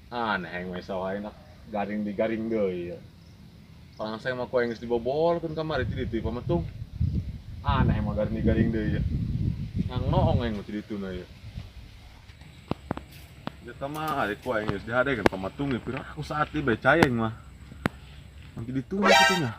Aneh yang sawah enak garing di garing deui. Parang saya mah koeng geus dibobolkeun kamari ti ditu pametung. Aneh mah garing di garing deui ya. Yang noong yang ti ditu na ya. Eta mah ari koeng geus dihadekeun pametung ieu pirang aku saat di bae cayeng mah. Nanti ditu na kitunya.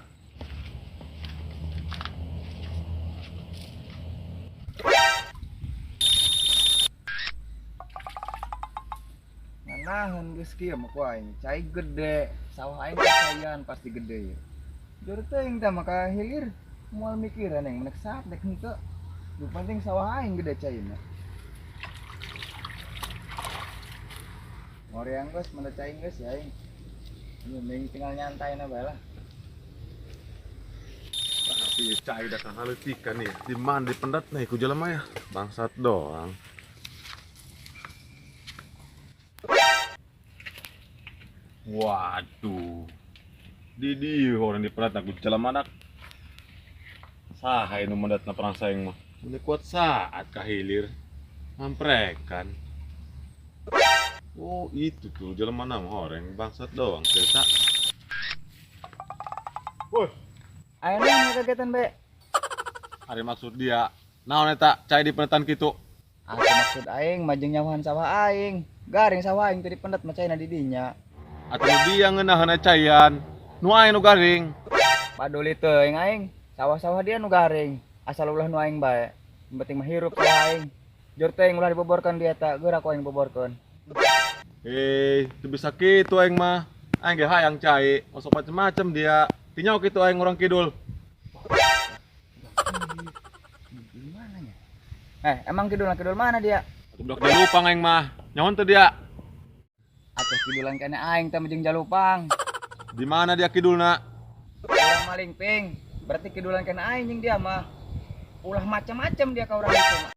Nganahan geus kieu mah ku aing, cai gede, sawah aing kacayan pasti gede ya. Jor teuing tah maka hilir moal mikiran yang menek saat dek henteu. Nu penting sawah aing gede caina. Ngoreang geus mana cai geus ya aing. Ieu mending tinggal nyantai na bae lah. Tapi cai dah kahaleutikan nih. Di mana di pendat nih ku jelema ya. Bangsat doang. Waduh. Di orang di pendat aku jelema dak. Saha nu mendatna perang saing mah. Ini kuat saat kahilir. Mamprekan. Oh itu tuh jelema nama orang bangsat doang cerita. Woi, Aya naon kagetan be? hari maksud dia. Naon eta cai di pendetan kitu. Aku maksud aing majeng nyawahan sawah aing. Garing sawah aing tadi pendet mah caina di dinya. Atuh dia ngeunaheun caian. Nu aya nu garing. Paduli teuing aing. Sawah-sawah dia nu garing. Asal ulah nu aing bae. Yang penting mah hirup sawah aing. Jor teuing ulah diboborkeun dia eta, geura ku aing boborkeun. Teu bisa kitu aing mah. Aing ge hayang cai, masuk macem-macem dia. Tinyau kitu aing urang kidul. Gimana ya? Emang kidul mana dia? Atuh budak jalupang aing mah. Nyaon teu dia? Atuh kidulan kene aing teh jeung jalupang. Di mana dia kidulna? Ulah maling ping. Berarti kidulan kene aing jeung dia mah. Ulah macam-macam dia ka urang itu mah.